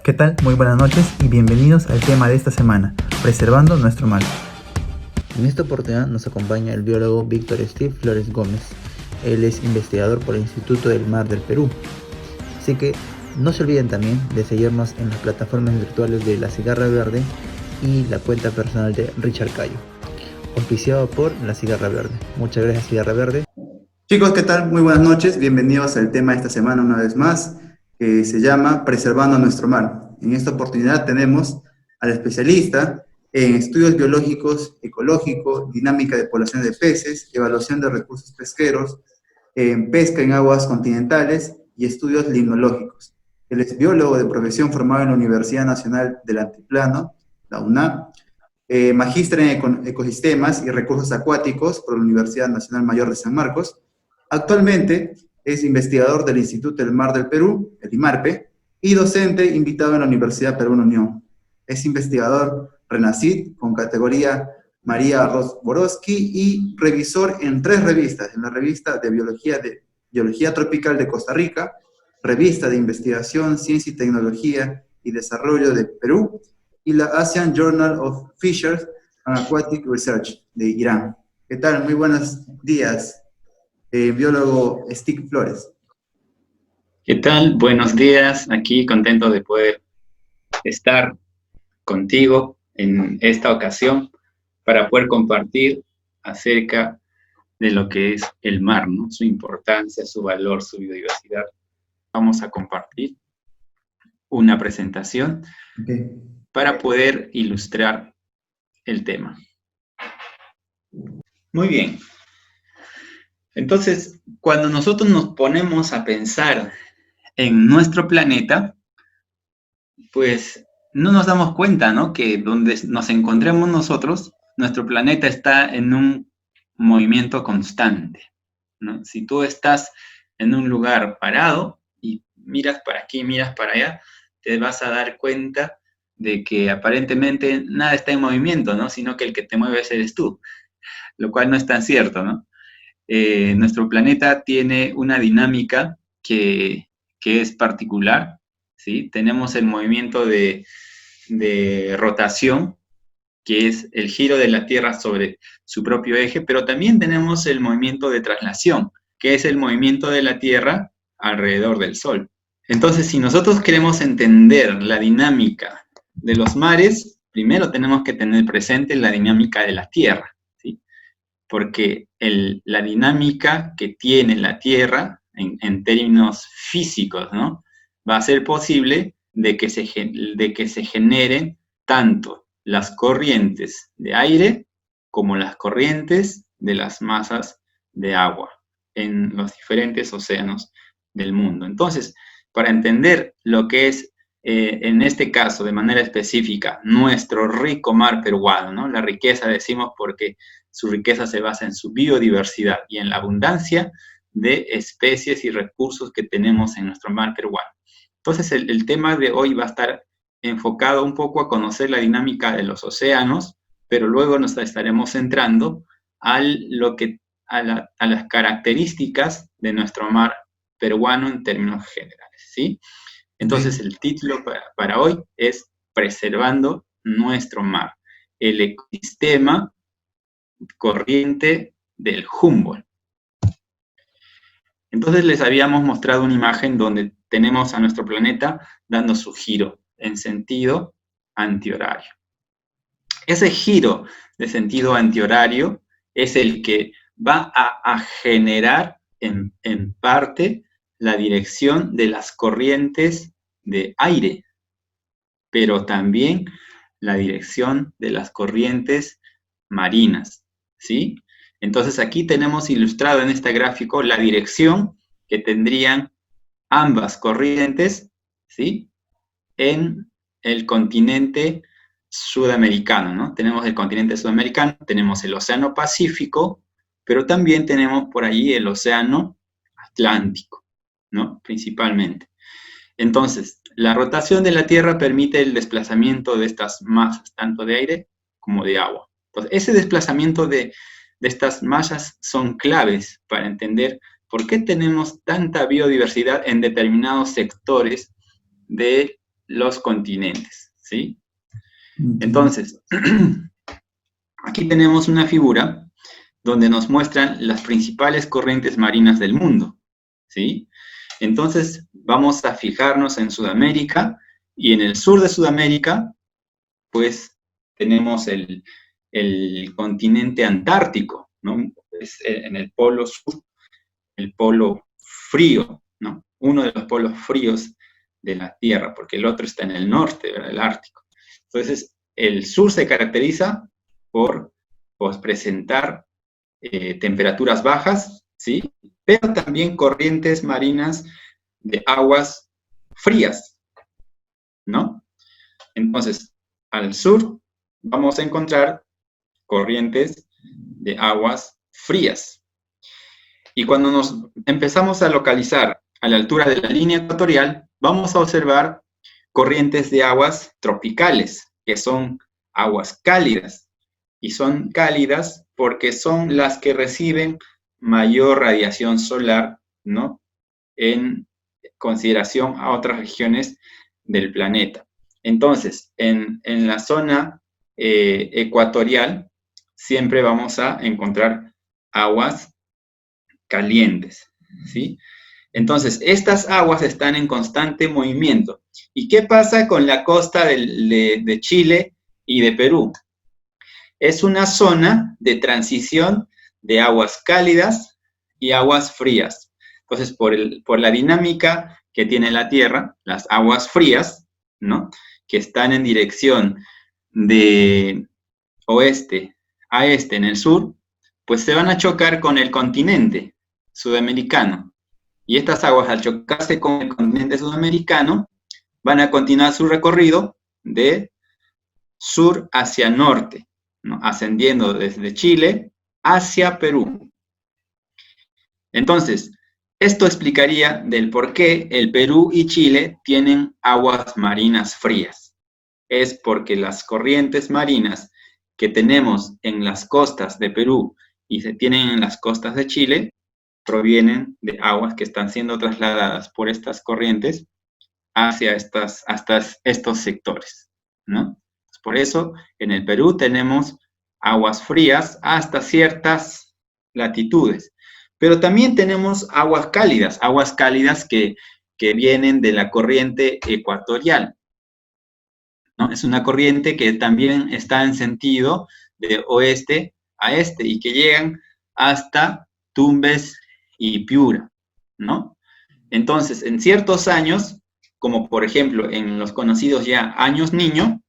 ¿Qué tal? Muy buenas noches y bienvenidos al tema de esta semana, preservando nuestro mar. En esta oportunidad nos acompaña el biólogo Víctor Steve Flores Gómez. Él es investigador por el Instituto del Mar del Perú. Así que no se olviden también de seguirnos en las plataformas virtuales de La Cigarra Verde y la cuenta personal de Richard Cayo, auspiciado por La Cigarra Verde. Muchas gracias, Cigarra Verde. Chicos, ¿qué tal? Muy buenas noches. Bienvenidos al tema de esta semana una vez más, que se llama Preservando nuestro mar. En esta oportunidad tenemos al especialista en estudios biológicos, ecológico, dinámica de población de peces, evaluación de recursos pesqueros, en pesca en aguas continentales y estudios limnológicos. Él es biólogo de profesión formado en la Universidad Nacional del Altiplano, la UNAM, magíster en ecosistemas y recursos acuáticos por la Universidad Nacional Mayor de San Marcos. Actualmente es investigador del Instituto del Mar del Perú, el IMARPE, y docente invitado en la Universidad Perú Unión. Es investigador RENACID con categoría María Ros Borowski y revisor en 3 revistas, en la revista de Biología Tropical de Costa Rica, revista de Investigación, Ciencia y Tecnología y Desarrollo de Perú, y la Asian Journal of Fisheries and Aquatic Research de Irán. ¿Qué tal? Muy buenos días, biólogo Steve Flores. ¿Qué tal? Buenos días. Aquí contento de poder estar contigo en esta ocasión para poder compartir acerca de lo que es el mar, ¿no? Su importancia, su valor, su biodiversidad. Vamos a compartir una presentación para poder ilustrar el tema. Muy bien. Entonces, cuando nosotros nos ponemos a pensar en nuestro planeta, pues no nos damos cuenta, ¿no? Que donde nos encontremos nosotros, nuestro planeta está en un movimiento constante, ¿no? Si tú estás en un lugar parado y miras para aquí, miras para allá, te vas a dar cuenta de que aparentemente nada está en movimiento, ¿no? Sino que el que te mueve eres tú, lo cual no es tan cierto, ¿no? Nuestro planeta tiene una dinámica que es particular, ¿sí? Tenemos el movimiento de rotación, que es el giro de la Tierra sobre su propio eje, pero también tenemos el movimiento de traslación, que es el movimiento de la Tierra alrededor del Sol. Entonces, si nosotros queremos entender la dinámica de los mares, primero tenemos que tener presente la dinámica de la Tierra, ¿sí? Porque la dinámica que tiene la Tierra, en términos físicos, ¿no? Va a ser posible de que se generen tanto las corrientes de aire como las corrientes de las masas de agua en los diferentes océanos del mundo. Entonces, para entender lo que es, en este caso, de manera específica, nuestro rico mar peruano, ¿no? La riqueza, decimos, porque su riqueza se basa en su biodiversidad y en la abundancia de especies y recursos que tenemos en nuestro mar peruano. Entonces, el tema de hoy va a estar enfocado un poco a conocer la dinámica de los océanos, pero luego nos estaremos centrando a las características de nuestro mar peruano en términos generales, ¿sí? Entonces, el título para hoy es Preservando nuestro mar, el ecosistema corriente del Humboldt. Entonces les habíamos mostrado una imagen donde tenemos a nuestro planeta dando su giro en sentido antihorario. Ese giro de sentido antihorario es el que va a generar en parte la dirección de las corrientes de aire, pero también la dirección de las corrientes marinas, ¿sí? Entonces aquí tenemos ilustrado en este gráfico la dirección que tendrían ambas corrientes, ¿sí? En el continente sudamericano, ¿no? Tenemos el continente sudamericano, tenemos el océano Pacífico, pero también tenemos por allí el océano Atlántico, ¿no? Principalmente. Entonces, la rotación de la Tierra permite el desplazamiento de estas masas, tanto de aire como de agua. Entonces, ese desplazamiento de estas masas son claves para entender por qué tenemos tanta biodiversidad en determinados sectores de los continentes, ¿sí? Entonces, aquí tenemos una figura donde nos muestran las principales corrientes marinas del mundo, ¿sí? Entonces, vamos a fijarnos en Sudamérica, y en el sur de Sudamérica, pues, tenemos el continente antártico, ¿no? Es en el polo sur, el polo frío, ¿no? Uno de los polos fríos de la Tierra, porque el otro está en el norte, ¿verdad? El Ártico. Entonces, el sur se caracteriza por presentar temperaturas bajas, ¿sí? Pero también corrientes marinas de aguas frías, ¿no? Entonces, al sur vamos a encontrar corrientes de aguas frías. Y cuando nos empezamos a localizar a la altura de la línea ecuatorial, vamos a observar corrientes de aguas tropicales, que son aguas cálidas. Y son cálidas porque son las que reciben mayor radiación solar, ¿no? En consideración a otras regiones del planeta. Entonces, en la zona ecuatorial, siempre vamos a encontrar aguas calientes, ¿sí? Entonces, estas aguas están en constante movimiento. ¿Y qué pasa con la costa de Chile y de Perú? Es una zona de transición de aguas cálidas y aguas frías. Entonces, por la dinámica que tiene la Tierra, las aguas frías, ¿no? Que están en dirección de oeste a este en el sur, pues se van a chocar con el continente sudamericano. Y estas aguas, al chocarse con el continente sudamericano, van a continuar su recorrido de sur hacia norte, ¿no? Ascendiendo desde Chile hacia Perú. Entonces, esto explicaría del por qué el Perú y Chile tienen aguas marinas frías. Es porque las corrientes marinas que tenemos en las costas de Perú y se tienen en las costas de Chile provienen de aguas que están siendo trasladadas por estas corrientes hacia hasta estos sectores, ¿no? Por eso, en el Perú tenemos aguas frías hasta ciertas latitudes, pero también tenemos aguas cálidas que vienen de la corriente ecuatorial, ¿no? Es una corriente que también está en sentido de oeste a este y que llegan hasta Tumbes y Piura, ¿no? Entonces, en ciertos años, como por ejemplo en los conocidos ya años niño,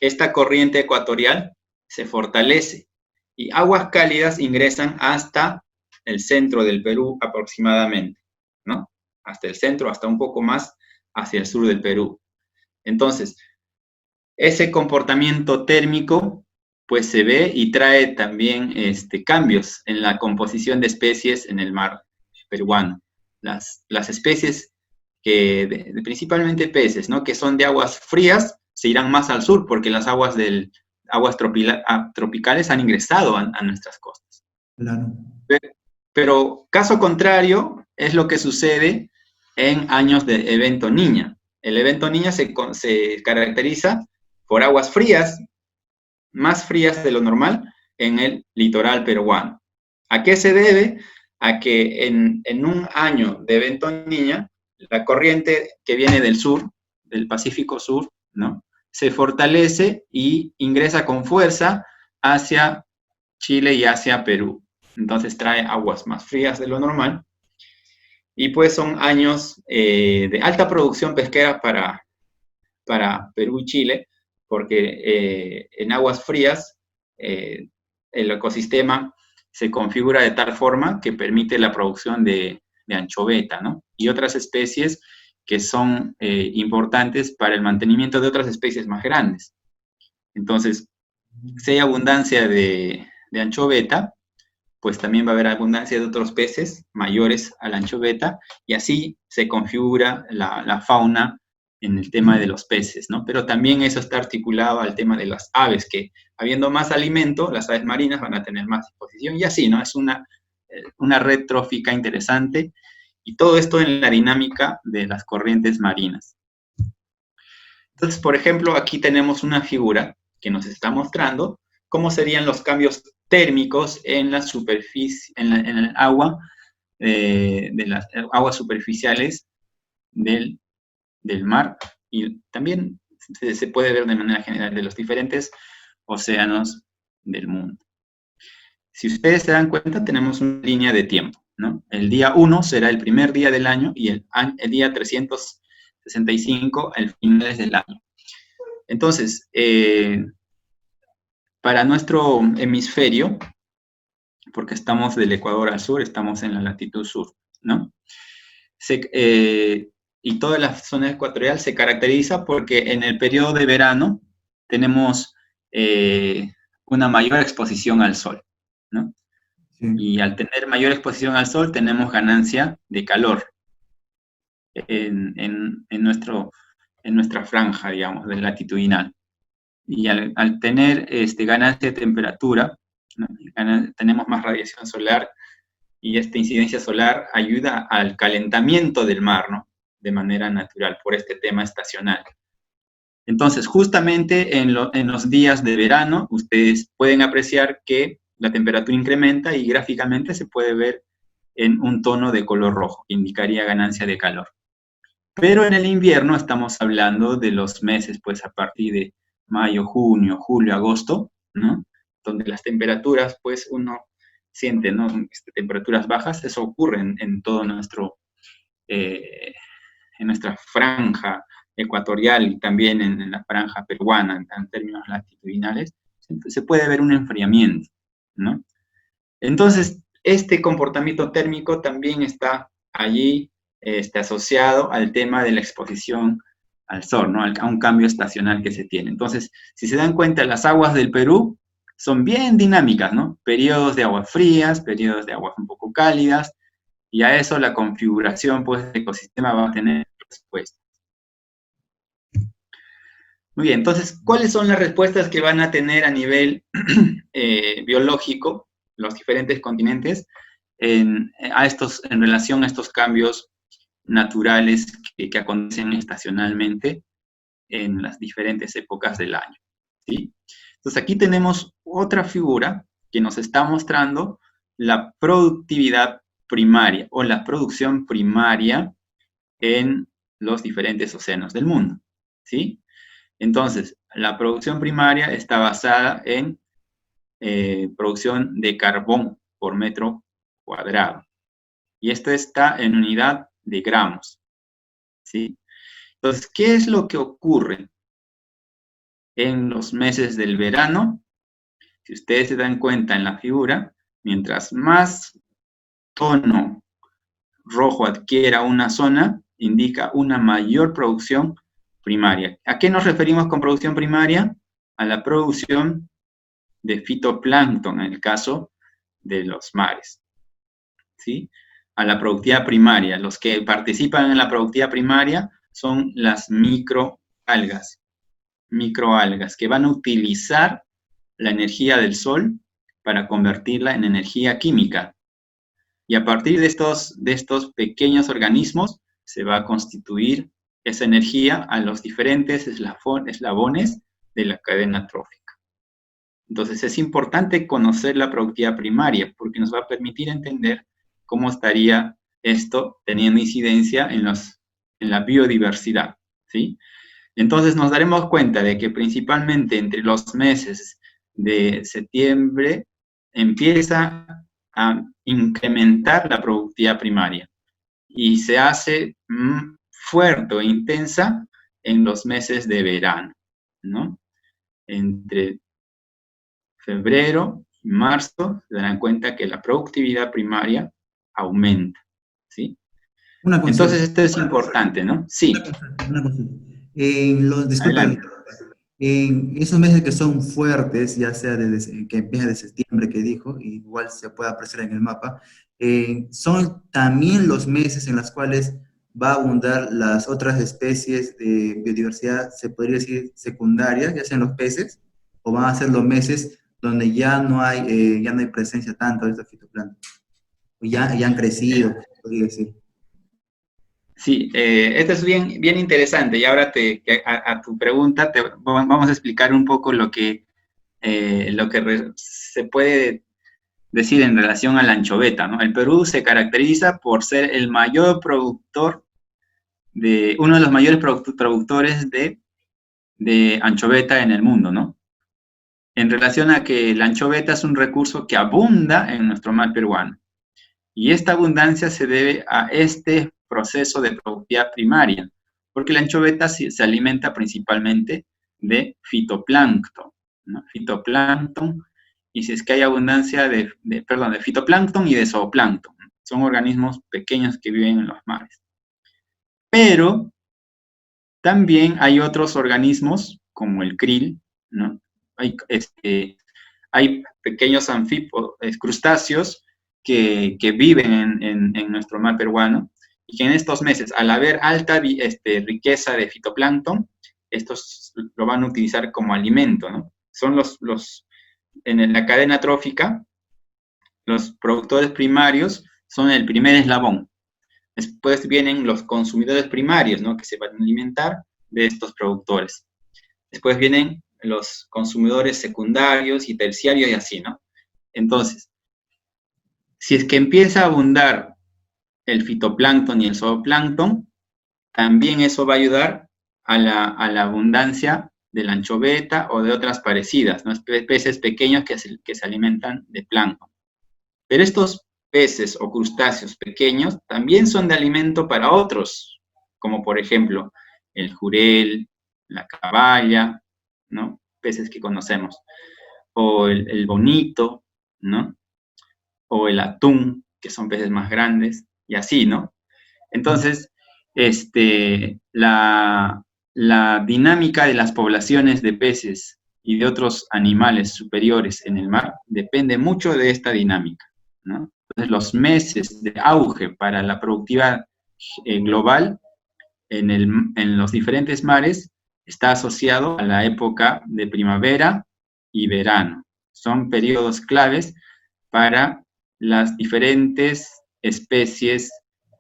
esta corriente ecuatorial se fortalece y aguas cálidas ingresan hasta el centro del Perú aproximadamente, ¿no? Hasta el centro, hasta un poco más hacia el sur del Perú. Entonces, ese comportamiento térmico pues se ve y trae también cambios en la composición de especies en el mar peruano. Las especies principalmente peces, ¿no? Que son de aguas frías, se irán más al sur porque las aguas tropicales han ingresado a nuestras costas. Claro. Pero caso contrario es lo que sucede en años de evento Niña. El evento Niña se caracteriza por aguas frías, más frías de lo normal, en el litoral peruano. ¿A qué se debe? A que en un año de evento Niña, la corriente que viene del sur, del Pacífico Sur, ¿no? Se fortalece y ingresa con fuerza hacia Chile y hacia Perú. Entonces trae aguas más frías de lo normal. Y pues son años de alta producción pesquera para Perú y Chile, porque en aguas frías el ecosistema se configura de tal forma que permite la producción de anchoveta, ¿no? Y otras especies que son importantes para el mantenimiento de otras especies más grandes. Entonces, si hay abundancia de anchoveta, pues también va a haber abundancia de otros peces mayores a la anchoveta, y así se configura la fauna en el tema de los peces, ¿no? Pero también eso está articulado al tema de las aves, que habiendo más alimento, las aves marinas van a tener más disposición, y así, ¿no? Es una red trófica interesante, y todo esto en la dinámica de las corrientes marinas. Entonces, por ejemplo, aquí tenemos una figura que nos está mostrando cómo serían los cambios térmicos en la superficie, en el agua, de las aguas superficiales del mar, y también se puede ver de manera general de los diferentes océanos del mundo. Si ustedes se dan cuenta, tenemos una línea de tiempo, ¿no? El día 1 será el primer día del año y el día 365 al finales del año. Entonces, para nuestro hemisferio, porque estamos del Ecuador al sur, estamos en la latitud sur, ¿no? Y toda la zona ecuatorial se caracteriza porque en el periodo de verano tenemos una mayor exposición al sol, ¿no? Sí. Y al tener mayor exposición al sol tenemos ganancia de calor en nuestra franja, digamos, de latitudinal. Y al tener ganancia de temperatura, ¿no? Tenemos más radiación solar, y esta incidencia solar ayuda al calentamiento del mar, ¿no? De manera natural, por este tema estacional. Entonces, justamente en los días de verano, ustedes pueden apreciar que la temperatura incrementa y gráficamente se puede ver en un tono de color rojo, que indicaría ganancia de calor. Pero en el invierno estamos hablando de los meses, pues, a partir de mayo, junio, julio, agosto, ¿no? Donde las temperaturas, pues, uno siente, ¿no? Temperaturas bajas. Eso ocurre en todo en nuestra franja ecuatorial y también en la franja peruana, en términos latitudinales. Se puede ver un enfriamiento, ¿no? Entonces, este comportamiento térmico también está allí asociado al tema de la exposición al sol, ¿no? A un cambio estacional que se tiene. Entonces, si se dan cuenta, las aguas del Perú son bien dinámicas, ¿no? Periodos de aguas frías, periodos de aguas un poco cálidas, y a eso la configuración, pues, del ecosistema va a tener respuesta. Muy bien, entonces, ¿cuáles son las respuestas que van a tener a nivel biológico los diferentes continentes en relación a estos cambios naturales que acontecen estacionalmente en las diferentes épocas del año? ¿Sí? Entonces, aquí tenemos otra figura que nos está mostrando la productividad primaria o la producción primaria en los diferentes océanos del mundo, ¿sí? Entonces, la producción primaria está basada en producción de carbón por metro cuadrado. Y esto está en unidad de gramos, ¿sí? Entonces, ¿qué es lo que ocurre en los meses del verano? Si ustedes se dan cuenta en la figura, mientras más tono rojo adquiera una zona, indica una mayor producción primaria. ¿A qué nos referimos con producción primaria? A la producción de fitoplancton, en el caso de los mares, ¿sí? A la productividad primaria. Los que participan en la productividad primaria son las microalgas, que van a utilizar la energía del sol para convertirla en energía química. Y a partir de estos pequeños organismos se va a constituir esa energía a los diferentes eslabones de la cadena trófica. Entonces es importante conocer la productividad primaria porque nos va a permitir entender cómo estaría esto teniendo incidencia en la biodiversidad, ¿sí? Entonces nos daremos cuenta de que principalmente entre los meses de septiembre empieza a incrementar la productividad primaria y se hace fuerte o intensa en los meses de verano, ¿no? Entre febrero y marzo se darán cuenta que la productividad primaria aumenta, ¿sí? Entonces esto es importante, ¿no? Sí. Una consulta. Disculpa, Adelante. en esos meses que son fuertes, ya sea que empieza de septiembre, que dijo, igual se puede apreciar en el mapa, son también los meses en los cuales va a abundar las otras especies de biodiversidad, se podría decir secundarias, ya sean los peces, o van a ser los meses donde ya no hay presencia tanto de estos fitoplancton, o ya han crecido, podría decir. Sí, esto es bien interesante y ahora a tu pregunta vamos a explicar un poco se puede decir en relación a la anchoveta, ¿no? El Perú se caracteriza por ser el mayor productor uno de los mayores productores de anchoveta en el mundo, ¿no? En relación a que la anchoveta es un recurso que abunda en nuestro mar peruano. Y esta abundancia se debe a este proceso de productividad primaria, porque la anchoveta se alimenta principalmente de fitoplancton, ¿no? Fitoplancton, y si es que hay abundancia de fitoplancton y de zooplancton. Son organismos pequeños que viven en los mares. Pero también hay otros organismos, como el krill, ¿no? Hay pequeños crustáceos que viven en nuestro mar peruano y que en estos meses, al haber alta riqueza de fitoplancton, estos lo van a utilizar como alimento, ¿no? Son en la cadena trófica, los productores primarios son el primer eslabón. Después vienen los consumidores primarios, ¿no? Que se van a alimentar de estos productores. Después vienen los consumidores secundarios y terciarios y así, ¿no? Entonces, si es que empieza a abundar el fitoplancton y el zooplancton, también eso va a ayudar a la abundancia de la anchoveta o de otras parecidas, ¿no? Peces pequeños que se alimentan de plancton. Pero estos peces o crustáceos pequeños también son de alimento para otros, como por ejemplo el jurel, la caballa, ¿no? Peces que conocemos, o el bonito, ¿no? O el atún, que son peces más grandes, y así, ¿no? Entonces, la dinámica de las poblaciones de peces y de otros animales superiores en el mar depende mucho de esta dinámica, ¿no? Entonces, los meses de auge para la productividad global en los diferentes mares está asociado a la época de primavera y verano. Son periodos claves para las diferentes especies,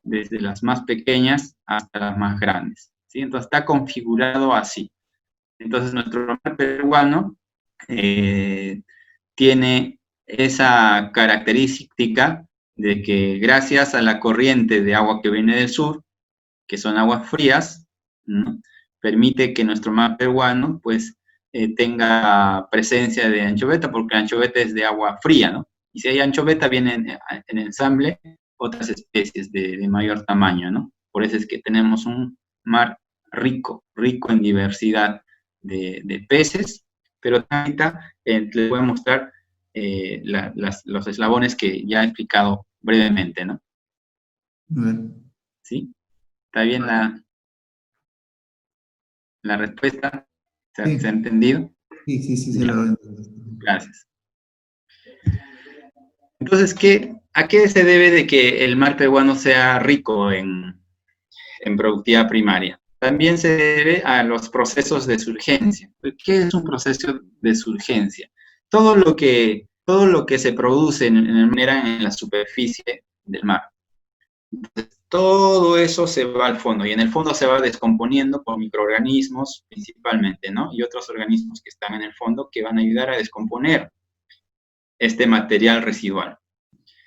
desde las más pequeñas hasta las más grandes, ¿sí? Entonces está configurado así. Entonces nuestro mar peruano tiene esa característica de que gracias a la corriente de agua que viene del sur, que son aguas frías, ¿no? Permite que nuestro mar peruano pues tenga presencia de anchoveta, porque la anchoveta es de agua fría, ¿no? Y si hay anchoveta, vienen en ensamble otras especies de mayor tamaño, ¿no? Por eso es que tenemos un mar rico en diversidad de peces, pero también les voy a mostrar los eslabones que ya he explicado brevemente, ¿no? ¿Sí? ¿Está bien la respuesta? ¿Se ha entendido? Sí, se lo entiendo. Gracias. Entonces, ¿a qué se debe de que el mar peruano sea rico en productividad primaria? También se debe a los procesos de surgencia. ¿Qué es un proceso de surgencia? Todo lo que se produce en la superficie del mar. Entonces, todo eso se va al fondo, y en el fondo se va descomponiendo por microorganismos principalmente, ¿no? Y otros organismos que están en el fondo que van a ayudar a descomponer este material residual.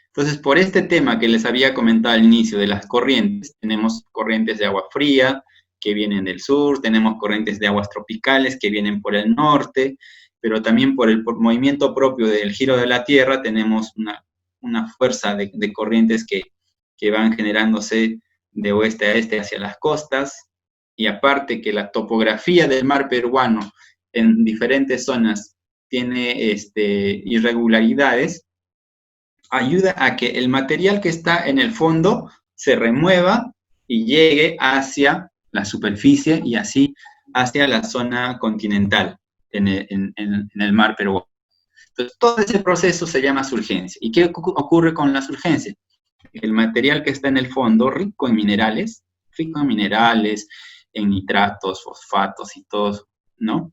Entonces, por este tema que les había comentado al inicio de las corrientes, tenemos corrientes de agua fría que vienen del sur, tenemos corrientes de aguas tropicales que vienen por el norte, pero también por el movimiento propio del giro de la Tierra tenemos una fuerza de corrientes que van generándose de oeste a este hacia las costas, y aparte que la topografía del mar peruano en diferentes zonas tiene irregularidades, ayuda a que el material que está en el fondo se remueva y llegue hacia la superficie y así hacia la zona continental en el mar peruano. Entonces, todo ese proceso se llama surgencia. ¿Y qué ocurre con la surgencia? El material que está en el fondo, rico en minerales, en nitratos, fosfatos y todo, ¿no?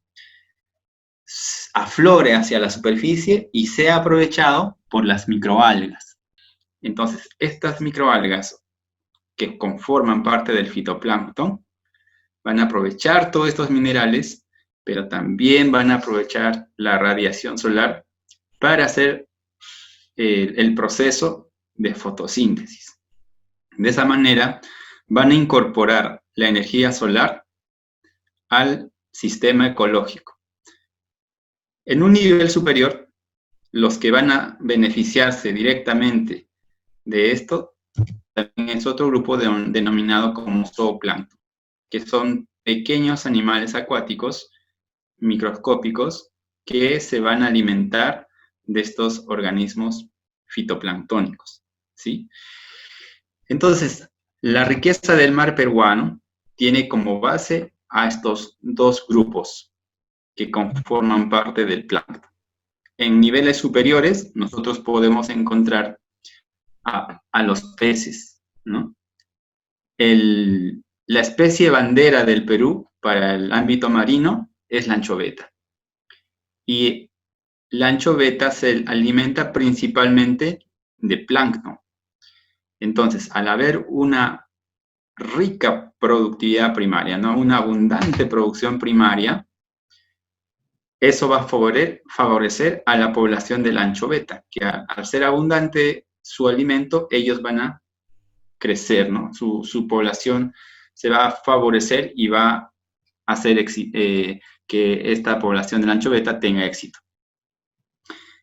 Aflore hacia la superficie y sea aprovechado por las microalgas. Entonces, estas microalgas que conforman parte del fitoplancton, van a aprovechar todos estos minerales, pero también van a aprovechar la radiación solar para hacer el proceso de fotosíntesis. De esa manera, van a incorporar la energía solar al sistema ecológico. En un nivel superior, los que van a beneficiarse directamente de esto también es otro grupo denominado como zooplancton, que son pequeños animales acuáticos microscópicos que se van a alimentar de estos organismos fitoplanctónicos, ¿sí? Entonces, la riqueza del mar peruano tiene como base a estos dos grupos que conforman parte del plancton. En niveles superiores, nosotros podemos encontrar a los peces, ¿no? La especie bandera del Perú para el ámbito marino es la anchoveta. Y la anchoveta se alimenta principalmente de plancton. Entonces, al haber una rica productividad primaria, ¿no? Una abundante producción primaria, eso va a favorecer a la población de la anchoveta, que al ser abundante su alimento, ellos van a crecer, ¿no? Su población se va a favorecer y va a hacer que esta población de la anchoveta tenga éxito.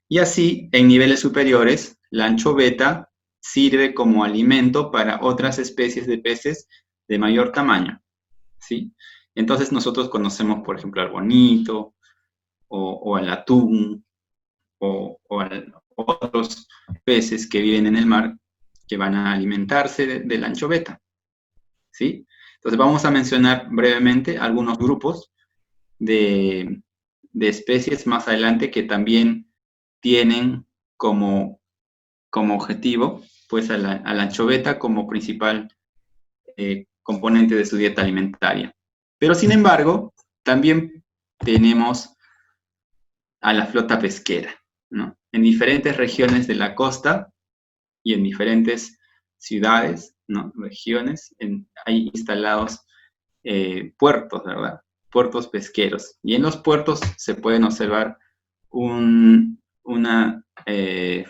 Y así, en niveles superiores, la anchoveta sirve como alimento para otras especies de peces de mayor tamaño, ¿sí? Entonces nosotros conocemos, por ejemplo, al bonito, o al atún, o otros peces que viven en el mar que van a alimentarse de la anchoveta, ¿sí? Entonces vamos a mencionar brevemente algunos grupos de especies más adelante que también tienen como objetivo pues a la anchoveta como principal componente de su dieta alimentaria. Pero sin embargo, también tenemos a la flota pesquera, ¿no? En diferentes regiones de la costa y en diferentes ciudades, ¿no? Regiones, hay instalados puertos, ¿verdad? Puertos pesqueros. Y en los puertos se pueden observar una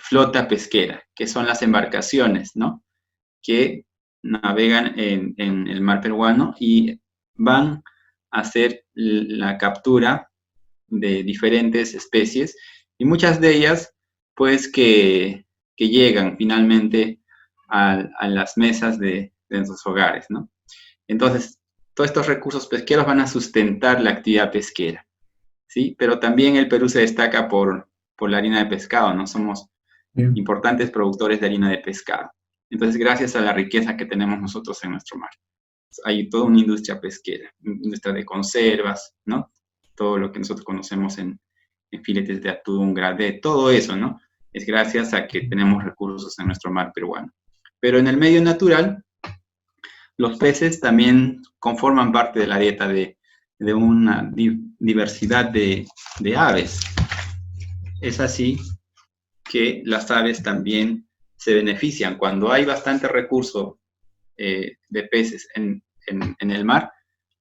flota pesquera, que son las embarcaciones, ¿no? Que navegan en el mar peruano y van a hacer la captura de diferentes especies, y muchas de ellas, pues, que llegan finalmente a las mesas de nuestros hogares, ¿no? Entonces, todos estos recursos pesqueros van a sustentar la actividad pesquera, ¿sí? Pero también el Perú se destaca por la harina de pescado, ¿no? Somos importantes productores de harina de pescado. Entonces, gracias a la riqueza que tenemos nosotros en nuestro mar, hay toda una industria pesquera, industria de conservas, ¿no? Todo lo que nosotros conocemos en filetes de atún, gradé, todo eso, ¿no? Es gracias a que tenemos recursos en nuestro mar peruano. Pero en el medio natural, los peces también conforman parte de la dieta de una diversidad de aves. Es así que las aves también se benefician. Cuando hay bastante recurso de peces en el mar,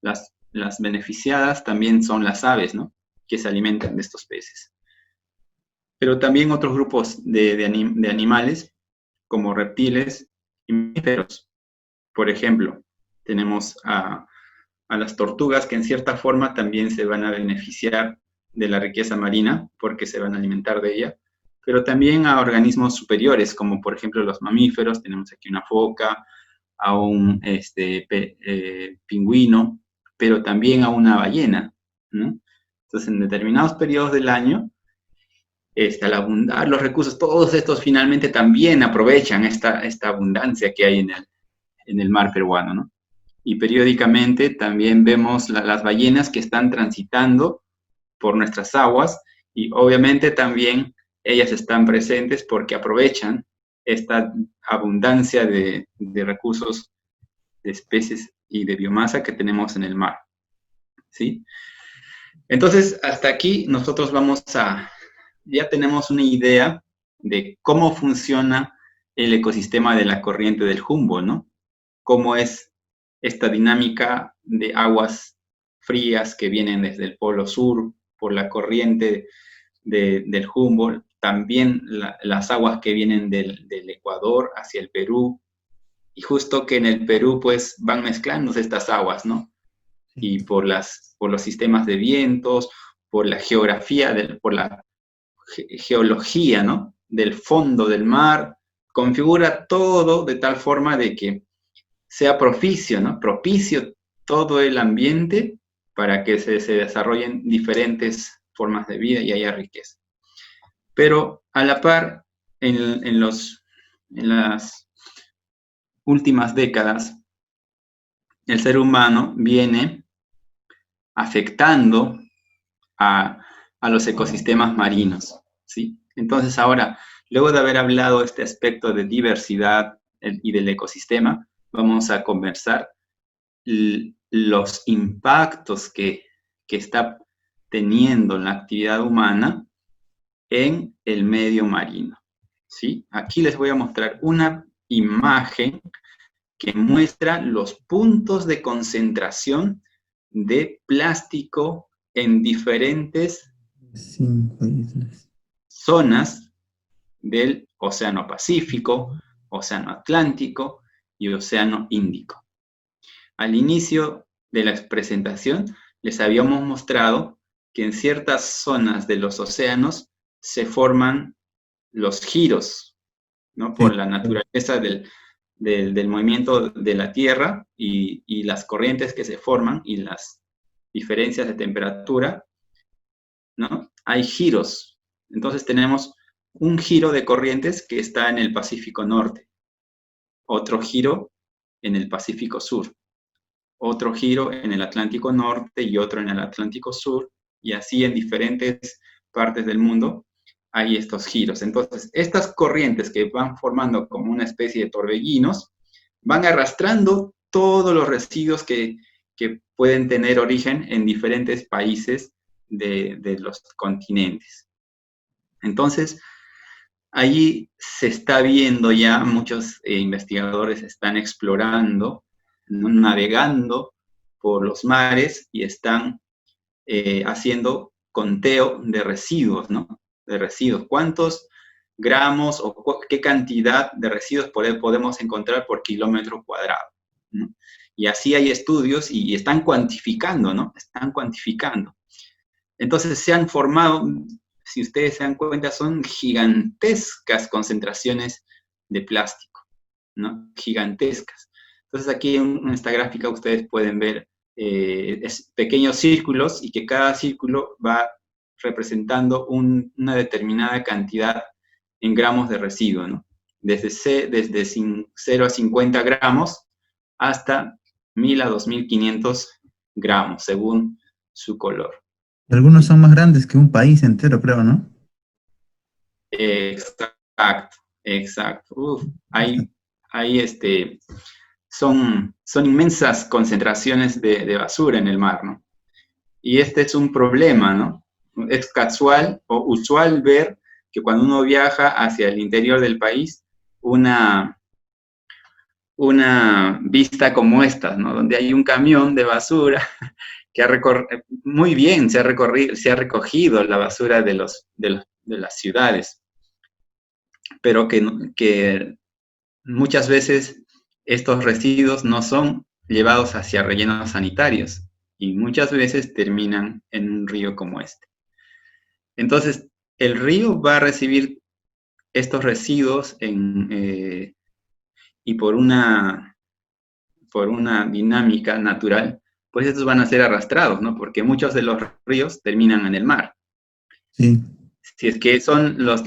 las beneficiadas también son las aves, ¿no? Que se alimentan de estos peces. Pero también otros grupos de animales, como reptiles y mamíferos. Por ejemplo, tenemos a las tortugas que en cierta forma también se van a beneficiar de la riqueza marina porque se van a alimentar de ella, pero también a organismos superiores, como por ejemplo los mamíferos. Tenemos aquí una foca, a un pingüino, pero también a una ballena, ¿no? Entonces, en determinados periodos del año, al abundar los recursos, todos estos finalmente también aprovechan esta abundancia que hay en el mar peruano, ¿no? Y periódicamente también vemos las ballenas que están transitando por nuestras aguas, y obviamente también ellas están presentes porque aprovechan esta abundancia de recursos, de especies y de biomasa que tenemos en el mar, ¿sí? Entonces, hasta aquí nosotros ya tenemos una idea de cómo funciona el ecosistema de la corriente del Humboldt, ¿no? cómo es esta dinámica de aguas frías que vienen desde el Polo Sur por la corriente del Humboldt, también las aguas que vienen del Ecuador hacia el Perú, y justo que en el Perú pues van mezclándose estas aguas, ¿no? Y por los sistemas de vientos, por la geografía, por la geología, ¿no? Del fondo del mar, configura todo de tal forma de que sea propicio, ¿no? Propicio todo el ambiente para que se desarrollen diferentes formas de vida y haya riqueza. Pero a la par, en las últimas décadas, el ser humano viene afectando a los ecosistemas marinos, ¿sí? Entonces ahora, luego de haber hablado este aspecto de diversidad y del ecosistema, vamos a conversar los impactos que está teniendo la actividad humana en el medio marino, ¿sí? Aquí les voy a mostrar una imagen que muestra los puntos de concentración de plástico en diferentes zonas del Océano Pacífico, Océano Atlántico y Océano Índico. Al inicio de la presentación les habíamos mostrado que en ciertas zonas de los océanos se forman los giros, ¿no? Por la naturaleza del movimiento de la Tierra y las corrientes que se forman y las diferencias de temperatura, ¿no? Hay giros. Entonces tenemos un giro de corrientes que está en el Pacífico Norte, otro giro en el Pacífico Sur, otro giro en el Atlántico Norte y otro en el Atlántico Sur, y así en diferentes partes del mundo hay estos giros. Entonces, estas corrientes que van formando como una especie de torbellinos, van arrastrando todos los residuos que pueden tener origen en diferentes países de los continentes. Entonces, allí se está viendo ya, muchos investigadores están explorando, ¿no? Navegando por los mares y están haciendo conteo de residuos, ¿no? De residuos. ¿Cuántos gramos o qué cantidad de residuos podemos encontrar por kilómetro cuadrado, ¿no? Y así hay estudios y están cuantificando, ¿no? Están cuantificando. Entonces se han formado, si ustedes se dan cuenta, son gigantescas concentraciones de plástico, ¿no? Gigantescas. Entonces aquí en esta gráfica ustedes pueden ver pequeños círculos y que cada círculo va representando una determinada cantidad en gramos de residuo, ¿no? Desde 0 a 50 gramos hasta 1000 a 2500 gramos, según su color. Algunos son más grandes que un país entero, creo, ¿no? Exacto. Son inmensas concentraciones de basura en el mar, ¿no? Y este es un problema, ¿no? Es casual o usual ver que cuando uno viaja hacia el interior del país, una vista como esta, ¿no? Donde hay un camión de basura que muy bien se ha recogido la basura de las ciudades, pero que muchas veces estos residuos no son llevados hacia rellenos sanitarios y muchas veces terminan en un río como este. Entonces, el río va a recibir estos residuos y por una dinámica natural, pues estos van a ser arrastrados, ¿no? Porque muchos de los ríos terminan en el mar. Sí. Si es que son los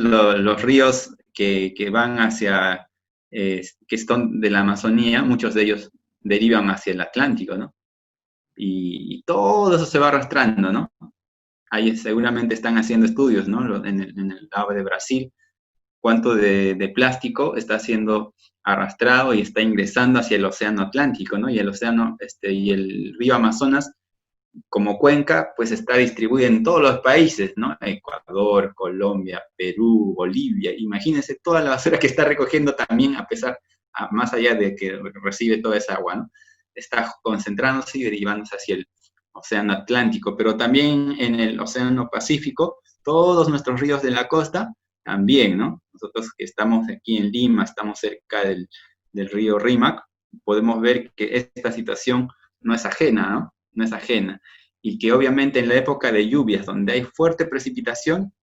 ríos que van hacia, que son de la Amazonía, muchos de ellos derivan hacia el Atlántico, ¿no? Y todo eso se va arrastrando, ¿no? Ahí seguramente están haciendo estudios, ¿no? En el lado de Brasil, cuánto de plástico está siendo arrastrado y está ingresando hacia el océano Atlántico, ¿no? Y el océano, y el río Amazonas, como cuenca, pues está distribuido en todos los países, ¿no? Ecuador, Colombia, Perú, Bolivia. Imagínense toda la basura que está recogiendo también, a pesar más allá de que recibe toda esa agua, ¿no? Está concentrándose y derivándose hacia el Océano Atlántico, pero también en el Océano Pacífico, todos nuestros ríos de la costa también, ¿no? Nosotros que estamos aquí en Lima, estamos cerca del río Rímac, podemos ver que esta situación no es ajena, ¿no? No es ajena. Y que obviamente en la época de lluvias, donde hay fuerte precipitación,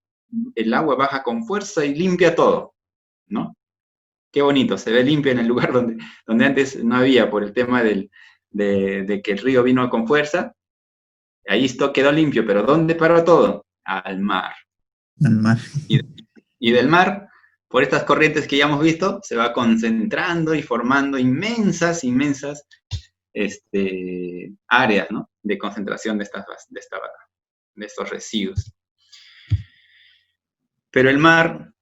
el agua baja con fuerza y limpia todo, ¿no? Qué bonito, se ve limpio en el lugar donde antes no había, por el tema de que el río vino con fuerza, ahí esto quedó limpio, pero ¿dónde paró todo? Al mar. Al mar. Y del mar, por estas corrientes que ya hemos visto, se va concentrando y formando inmensas áreas, ¿no? De concentración de estos residuos. Pero el mar,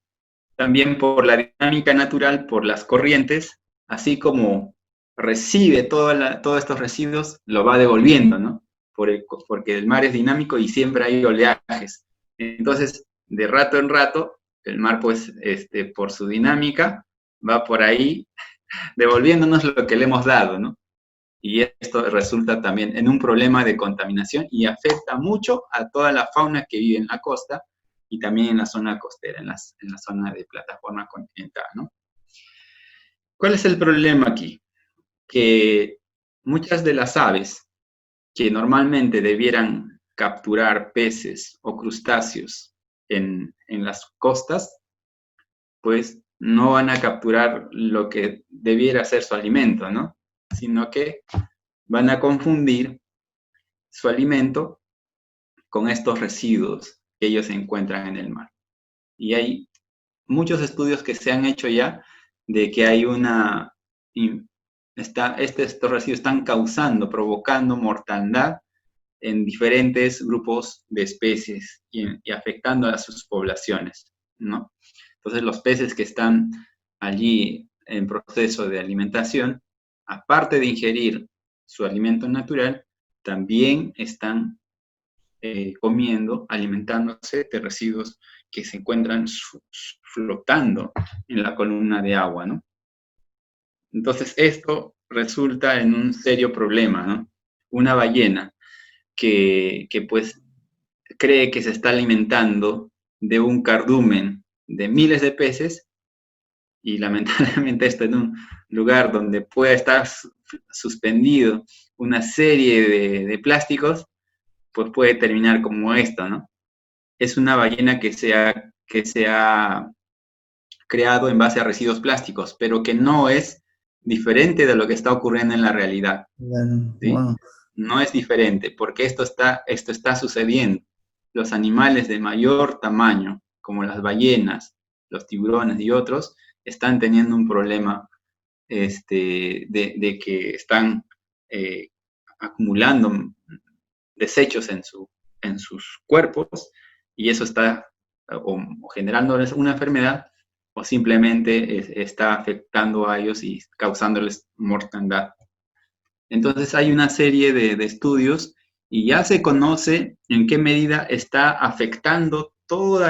también por la dinámica natural, por las corrientes, así como recibe todos estos residuos, lo va devolviendo, ¿no? Porque el mar es dinámico y siempre hay oleajes. Entonces, de rato en rato, el mar, pues, por su dinámica, va por ahí devolviéndonos lo que le hemos dado, ¿no? Y esto resulta también en un problema de contaminación y afecta mucho a toda la fauna que vive en la costa y también en la zona costera, en la zona de plataforma continental, ¿no? ¿Cuál es el problema aquí? Que muchas de las aves que normalmente debieran capturar peces o crustáceos en las costas, pues no van a capturar lo que debiera ser su alimento, ¿no? Sino que van a confundir su alimento con estos residuos que ellos encuentran en el mar. Y hay muchos estudios que se han hecho ya de que hay estos residuos están provocando mortandad en diferentes grupos de especies y afectando a sus poblaciones, ¿no? Entonces los peces que están allí en proceso de alimentación, aparte de ingerir su alimento natural, también están comiendo, alimentándose de residuos que se encuentran flotando en la columna de agua, ¿no? Entonces esto resulta en un serio problema, ¿no? Una ballena que pues cree que se está alimentando de un cardumen de miles de peces y lamentablemente esto en un lugar donde puede estar suspendido una serie de plásticos, pues puede terminar como esto, ¿no? Es una ballena que se ha creado en base a residuos plásticos, pero que no es diferente de lo que está ocurriendo en la realidad, ¿sí? Wow. No es diferente, porque esto está sucediendo. Los animales de mayor tamaño, como las ballenas, los tiburones y otros, están teniendo un problema de que están acumulando desechos en sus cuerpos y eso está o generándoles una enfermedad o simplemente está afectando a ellos y causándoles mortandad. Entonces hay una serie de estudios y ya se conoce en qué medida está afectando todos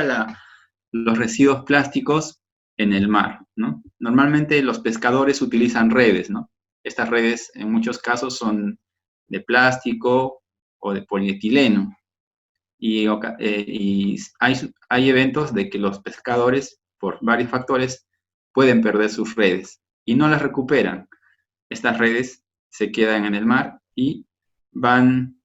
los residuos plásticos en el mar, ¿no? Normalmente los pescadores utilizan redes, ¿no? Estas redes en muchos casos son de plástico o de polietileno. Y hay eventos de que los pescadores, por varios factores, pueden perder sus redes y no las recuperan. Estas redes se quedan en el mar y van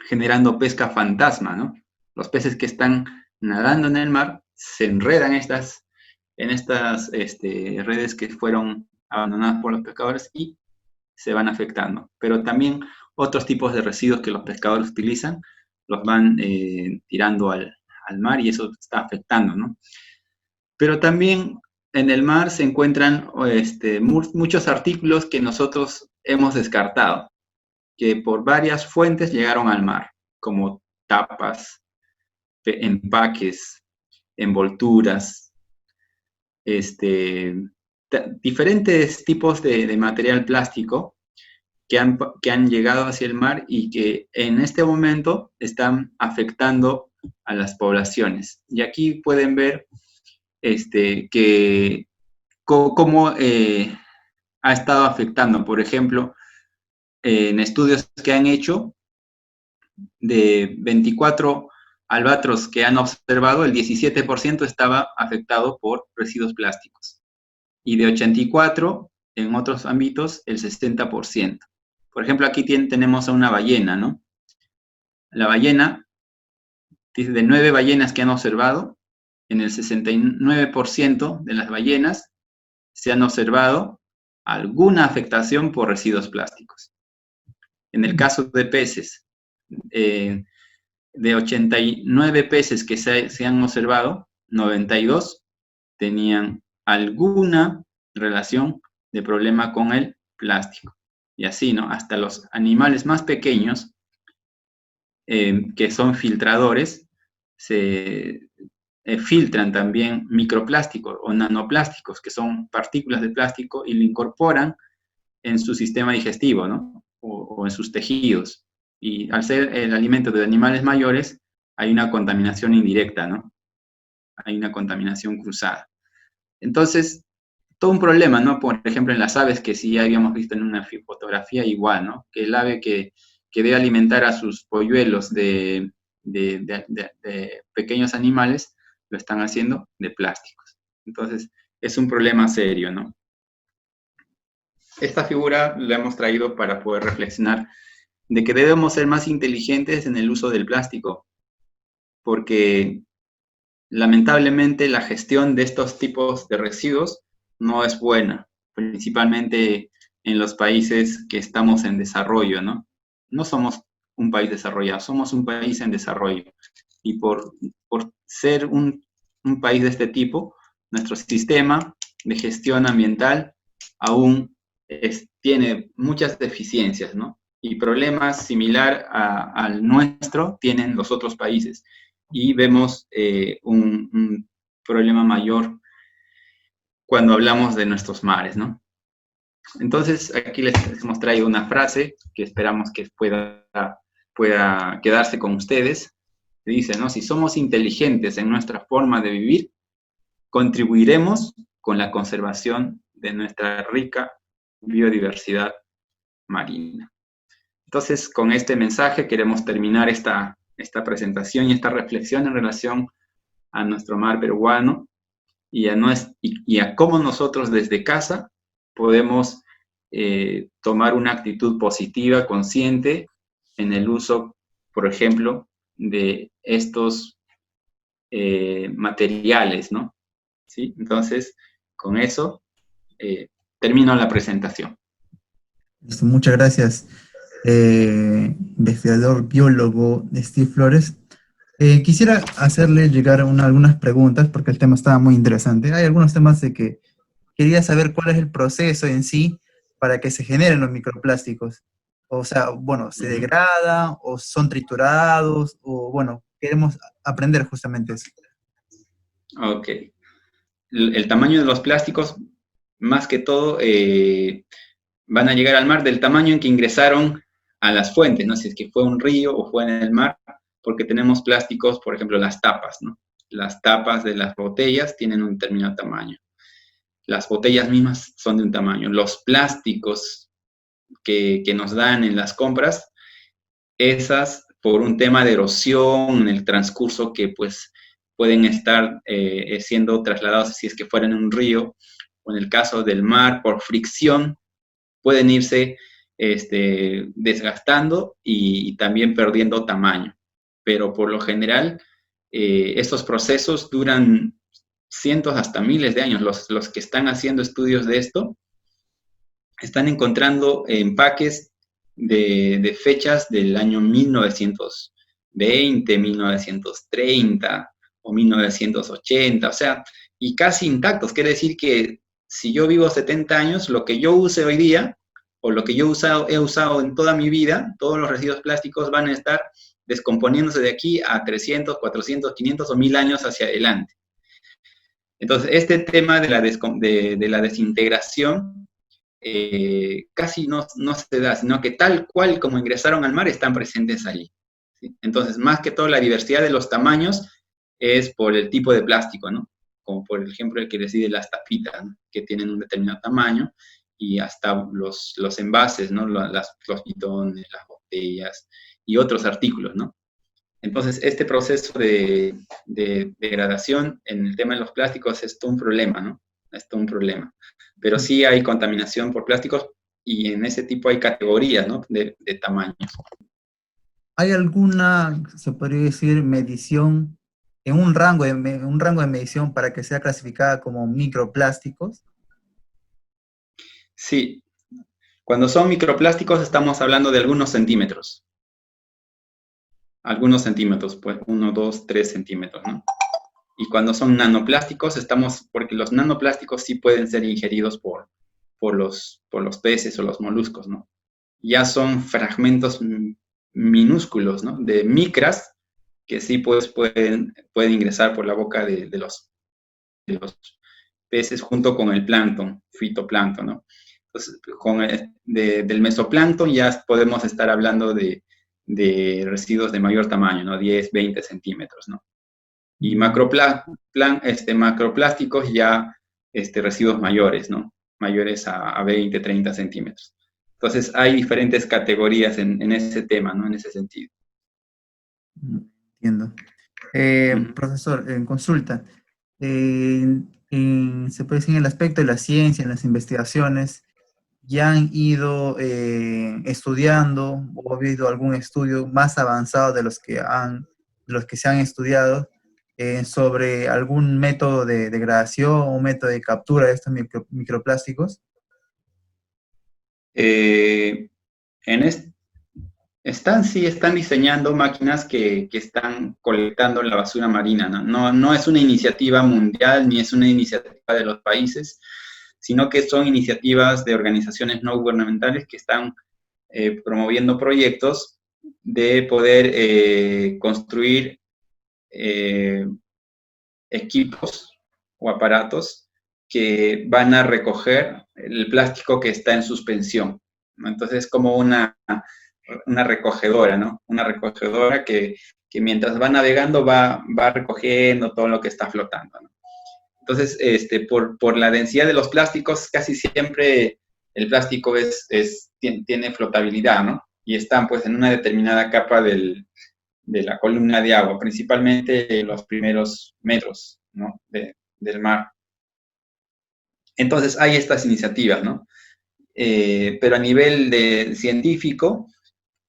generando pesca fantasma, ¿no? Los peces que están nadando en el mar se enredan en estas redes que fueron abandonadas por los pescadores y se van afectando. Pero también otros tipos de residuos que los pescadores utilizan los van tirando al mar y eso está afectando, ¿no? Pero también en el mar se encuentran muchos artículos que nosotros hemos descartado, que por varias fuentes llegaron al mar, como tapas, empaques, envolturas, diferentes tipos de material plástico que han llegado hacia el mar y que en este momento están afectando a las poblaciones. Y aquí pueden ver cómo ha estado afectando. Por ejemplo, en estudios que han hecho, de 24 albatros que han observado, el 17% estaba afectado por residuos plásticos. Y de 84, en otros ámbitos, el 60%. Por ejemplo, aquí tenemos a una ballena, ¿no? La ballena, de 9 ballenas que han observado, en el 69% de las ballenas se han observado alguna afectación por residuos plásticos. En el caso de peces, de 89 peces que se han observado, 92 tenían alguna relación de problema con el plástico. Y así, ¿no? Hasta los animales más pequeños, que son filtradores, se filtran también microplásticos o nanoplásticos, que son partículas de plástico, y lo incorporan en su sistema digestivo, ¿no? O en sus tejidos. Y al ser el alimento de animales mayores, hay una contaminación indirecta, ¿no? Hay una contaminación cruzada. Entonces, todo un problema, ¿no? Por ejemplo, en las aves, que sí ya habíamos visto en una fotografía igual, ¿no? Que el ave que debe alimentar a sus polluelos de pequeños animales, lo están haciendo de plásticos. Entonces, es un problema serio, ¿no? Esta figura la hemos traído para poder reflexionar de que debemos ser más inteligentes en el uso del plástico, porque lamentablemente la gestión de estos tipos de residuos no es buena, principalmente en los países que estamos en desarrollo, ¿no? No somos un país desarrollado, somos un país en desarrollo. Y por ser un país de este tipo, nuestro sistema de gestión ambiental aún tiene muchas deficiencias, ¿no? Y problemas similar al nuestro tienen los otros países. Y vemos un problema mayor cuando hablamos de nuestros mares, ¿no? Entonces, aquí les hemos traído una frase que esperamos que pueda quedarse con ustedes. Dice, ¿no? Si somos inteligentes en nuestra forma de vivir, contribuiremos con la conservación de nuestra rica biodiversidad marina. Entonces, con este mensaje queremos terminar esta presentación y esta reflexión en relación a nuestro mar peruano y a cómo nosotros desde casa podemos tomar una actitud positiva, consciente, en el uso, por ejemplo, de estos materiales, ¿no? ¿Sí? Entonces, con eso termino la presentación. Listo, muchas gracias, investigador biólogo Steve Flores. Quisiera hacerle llegar algunas preguntas porque el tema estaba muy interesante. Hay algunos temas de que quería saber cuál es el proceso en sí para que se generen los microplásticos. O sea, bueno, ¿se degrada o son triturados? O bueno, queremos aprender justamente eso. Ok. El tamaño de los plásticos, más que todo, van a llegar al mar del tamaño en que ingresaron a las fuentes, ¿no? Si es que fue un río o fue en el mar, porque tenemos plásticos, por ejemplo, las tapas, ¿no? Las tapas de las botellas tienen un determinado tamaño. Las botellas mismas son de un tamaño. Los plásticos que nos dan en las compras, esas, por un tema de erosión en el transcurso que pues pueden estar siendo trasladados, si es que fuera en un río, o en el caso del mar, por fricción, pueden irse desgastando y también perdiendo tamaño. Pero por lo general, estos procesos duran cientos hasta miles de años. Los que están haciendo estudios de esto están encontrando empaques de fechas del año 1920, 1930 o 1980, o sea, y casi intactos. Quiere decir que si yo vivo 70 años, lo que yo use hoy día, o lo que yo he usado en toda mi vida, todos los residuos plásticos van a estar descomponiéndose de aquí a 300, 400, 500 o 1000 años hacia adelante. Entonces, este tema de la desintegración casi no se da, sino que tal cual como ingresaron al mar están presentes ahí. ¿Sí? Entonces, más que todo, la diversidad de los tamaños es por el tipo de plástico, ¿no? Como por ejemplo el que decide las tapitas, ¿no? Que tienen un determinado tamaño, y hasta los envases, ¿no? Los bidones, las botellas y otros artículos, ¿no? Entonces, este proceso de degradación en el tema de los plásticos es todo un problema, ¿no? Es todo un problema. Pero sí hay contaminación por plásticos y en ese tipo hay categorías, ¿no? De tamaños. ¿Hay alguna, se podría decir, medición en un rango de medición para que sea clasificada como microplásticos? Sí, cuando son microplásticos estamos hablando de algunos centímetros, pues 1, 2, 3 centímetros, ¿no? Y cuando son nanoplásticos porque los nanoplásticos sí pueden ser ingeridos por los peces o los moluscos, ¿no? Ya son fragmentos minúsculos, ¿no? De micras que sí pues pueden ingresar por la boca de los peces junto con el plancton, fitoplancton, ¿no? Entonces, del mesoplancton ya podemos estar hablando de residuos de mayor tamaño, ¿no? 10, 20 centímetros, ¿no? Y macroplásticos ya residuos mayores, ¿no? Mayores a 20, 30 centímetros. Entonces, hay diferentes categorías en ese tema, ¿no? En ese sentido. Entiendo. Profesor, en consulta, se puede decir en el aspecto de la ciencia, en las investigaciones, ¿ya han ido estudiando o ha habido algún estudio más avanzado de los que se han estudiado sobre algún método de degradación o método de captura de estos microplásticos? Están diseñando máquinas que están colectando la basura marina, ¿no? No es una iniciativa mundial ni es una iniciativa de los países, sino que son iniciativas de organizaciones no gubernamentales que están promoviendo proyectos de poder construir equipos o aparatos que van a recoger el plástico que está en suspensión, ¿no? Entonces es como una recogedora, ¿no? Una recogedora que mientras va navegando va recogiendo todo lo que está flotando, ¿no? Entonces, por la densidad de los plásticos, casi siempre el plástico tiene flotabilidad, ¿no? Y están pues en una determinada capa de la columna de agua, principalmente en los primeros metros, ¿no? Del mar. Entonces hay estas iniciativas, ¿no? Pero a nivel científico,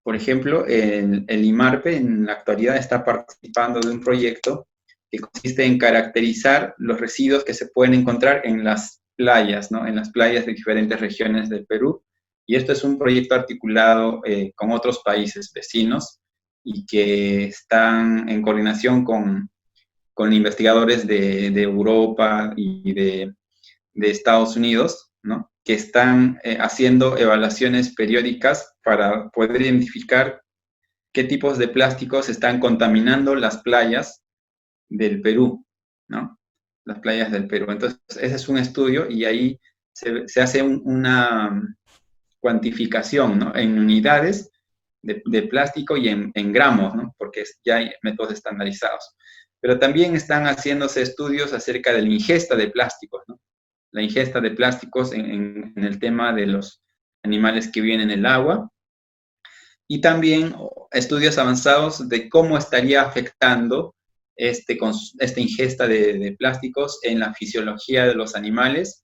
por ejemplo, el IMARPE en la actualidad está participando de un proyecto que consiste en caracterizar los residuos que se pueden encontrar en las playas, ¿no? En las playas de diferentes regiones del Perú. Y esto es un proyecto articulado con otros países vecinos y que están en coordinación con investigadores de Europa y de Estados Unidos, ¿no? Que están haciendo evaluaciones periódicas para poder identificar qué tipos de plásticos están contaminando las playas del Perú, ¿no? Las playas del Perú. Entonces, ese es un estudio y ahí se hace una cuantificación, ¿no? En unidades de plástico y en gramos, ¿no? Porque ya hay métodos estandarizados. Pero también están haciéndose estudios acerca de la ingesta de plásticos, ¿no? La ingesta de plásticos en el tema de los animales que viven en el agua, y también estudios avanzados de cómo estaría afectando esta ingesta de plásticos en la fisiología de los animales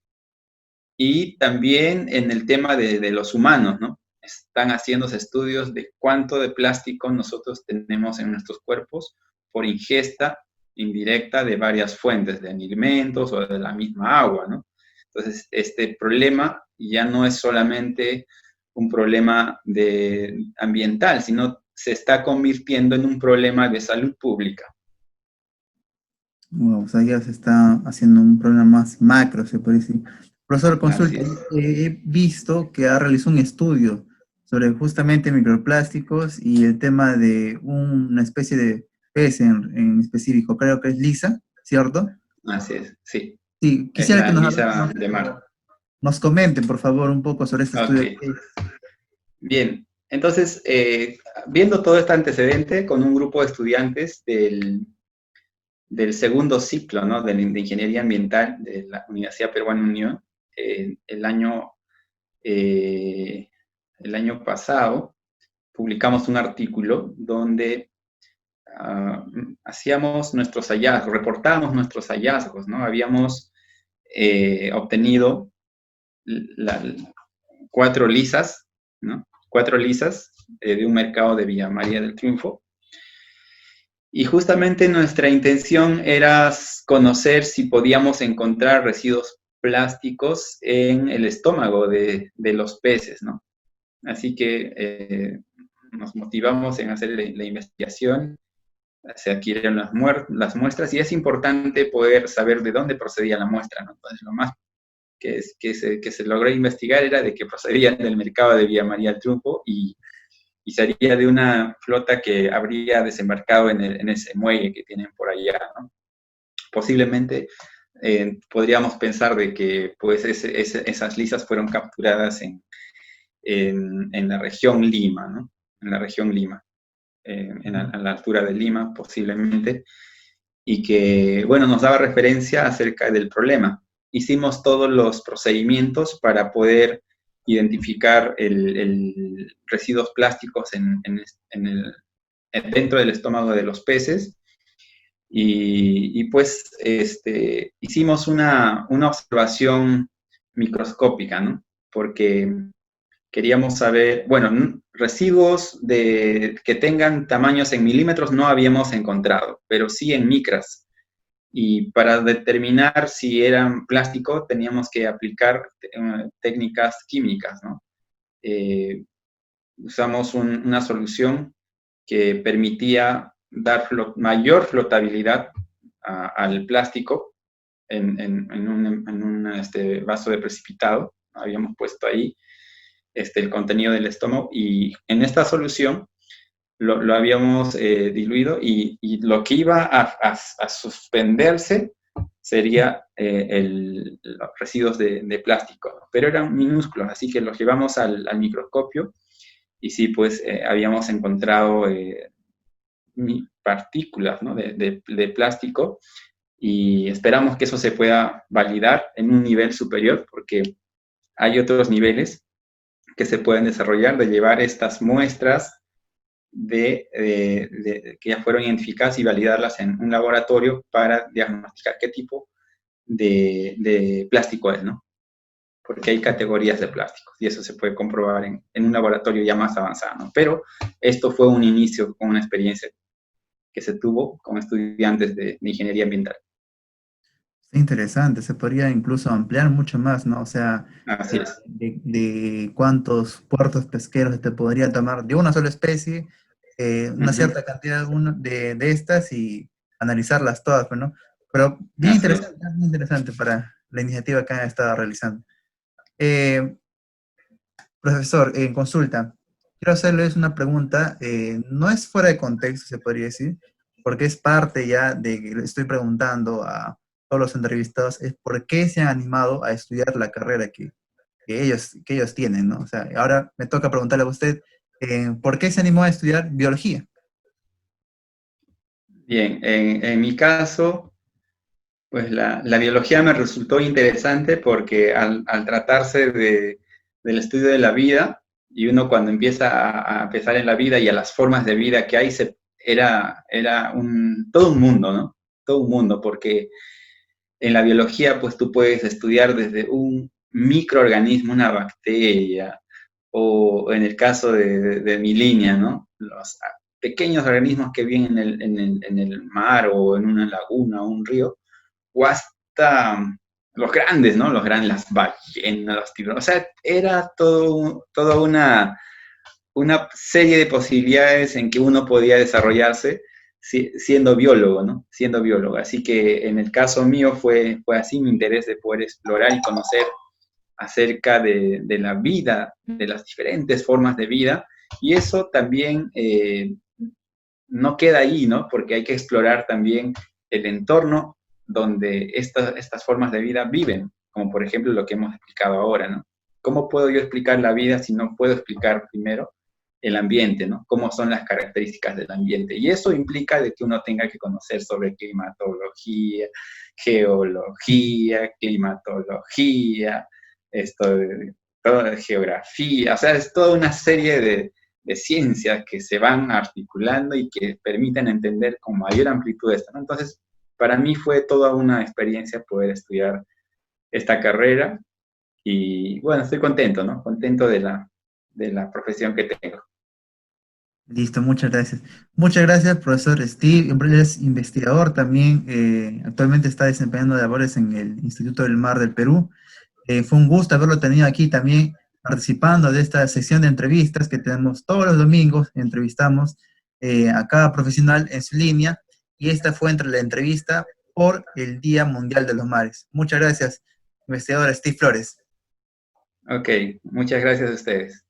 y también en el tema de los humanos, ¿no? Están haciéndose estudios de cuánto de plástico nosotros tenemos en nuestros cuerpos por ingesta indirecta de varias fuentes, de alimentos o de la misma agua, ¿no? Entonces, este problema ya no es solamente un problema ambiental, sino se está convirtiendo en un problema de salud pública. Bueno, o sea, ya se está haciendo un problema más macro, se puede decir. Profesor, consulta, he visto que ha realizado un estudio sobre justamente microplásticos y el tema de una especie de pez en específico, creo que es lisa, ¿cierto? Así es, sí. Sí, Es quisiera la que lisa de mar. nos comente, por favor, un poco sobre este estudio. Okay. Bien, entonces, viendo todo este antecedente con un grupo de estudiantes del segundo ciclo, ¿no? de Ingeniería Ambiental de la Universidad Peruana Unión, el año el año pasado publicamos un artículo donde hacíamos nuestros hallazgos, reportábamos nuestros hallazgos, ¿no? Habíamos obtenido 4 lisas, ¿no? 4 lisas de un mercado de Villa María del Triunfo. Y justamente nuestra intención era conocer si podíamos encontrar residuos plásticos en el estómago de los peces, ¿no? Así que nos motivamos en hacer la investigación, se adquirieron las muestras y es importante poder saber de dónde procedía la muestra, ¿no? Entonces, lo más que se logró investigar era de que procedían del mercado de Villa María del Triunfo y sería de una flota que habría desembarcado en ese muelle que tienen por allá, ¿no? Posiblemente podríamos pensar de que pues, esas lisas fueron capturadas en la región Lima, ¿no? En la región Lima, a la altura de Lima, posiblemente, y que, bueno, nos daba referencia acerca del problema. Hicimos todos los procedimientos para poder identificar residuos plásticos dentro del estómago de los peces y pues hicimos una observación microscópica, ¿no? Porque queríamos saber, bueno, residuos que tengan tamaños en milímetros no habíamos encontrado, pero sí en micras. Y para determinar si eran plástico teníamos que aplicar técnicas químicas, ¿no? Usamos una solución que permitía dar mayor flotabilidad al plástico en un vaso de precipitado. Habíamos puesto ahí el contenido del estómago y en esta solución lo habíamos diluido y lo que iba a suspenderse sería los residuos de plástico, ¿no? Pero eran minúsculos, así que los llevamos al microscopio y sí, pues habíamos encontrado partículas, ¿no? de plástico y esperamos que eso se pueda validar en un nivel superior porque hay otros niveles que se pueden desarrollar de llevar estas muestras que ya fueron identificadas y validarlas en un laboratorio para diagnosticar qué tipo de plástico es, ¿no? Porque hay categorías de plásticos y eso se puede comprobar en un laboratorio ya más avanzado, ¿no? Pero esto fue un inicio con una experiencia que se tuvo con estudiantes de ingeniería ambiental. Interesante, se podría incluso ampliar mucho más, ¿no? O sea, Así es. de cuántos puertos pesqueros te podría tomar de una sola especie, una cierta cantidad de estas y analizarlas todas, pues, ¿no? Pero Así es. bien interesante para la iniciativa que han estado realizando. Eh, Profesor, en consulta, quiero hacerles una pregunta, no es fuera de contexto, se podría decir, porque es parte ya de que le estoy preguntando a todos los entrevistados, es por qué se han animado a estudiar la carrera que ellos tienen, ¿no? O sea, ahora me toca preguntarle a usted, ¿por qué se animó a estudiar biología? Bien, en mi caso, pues la biología me resultó interesante porque al tratarse del estudio de la vida, y uno cuando empieza a pensar en la vida y a las formas de vida que hay, era todo un mundo, ¿no? Todo un mundo, porque en la biología, pues tú puedes estudiar desde un microorganismo, una bacteria, o en el caso de mi línea, ¿no? Los pequeños organismos que viven en el mar o en una laguna o un río, o hasta los grandes, ¿no? Los grandes, las ballenas, los tiburones. O sea, era toda una serie de posibilidades en que uno podía desarrollarse siendo biólogo, ¿no? Siendo biólogo. Así que en el caso mío fue así mi interés de poder explorar y conocer acerca de la vida, de las diferentes formas de vida, y eso también no queda ahí, ¿no? Porque hay que explorar también el entorno donde estas formas de vida viven, como por ejemplo lo que hemos explicado ahora, ¿no? ¿Cómo puedo yo explicar la vida si no puedo explicar primero el ambiente, ¿no? ¿Cómo son las características del ambiente? Y eso implica de que uno tenga que conocer sobre climatología, geología, climatología, toda geografía, o sea, es toda una serie de ciencias que se van articulando y que permiten entender con mayor amplitud esto, ¿no? Entonces, para mí fue toda una experiencia poder estudiar esta carrera y bueno, estoy contento, ¿no? Contento de la profesión que tengo. Listo, muchas gracias. Muchas gracias, profesor Steve. Él es investigador también. Actualmente está desempeñando labores en el Instituto del Mar del Perú. Fue un gusto haberlo tenido aquí también participando de esta sesión de entrevistas que tenemos todos los domingos. Entrevistamos a cada profesional en su línea y esta fue entre la entrevista por el Día Mundial de los Mares. Muchas gracias, investigador Steve Flores. Ok, muchas gracias a ustedes.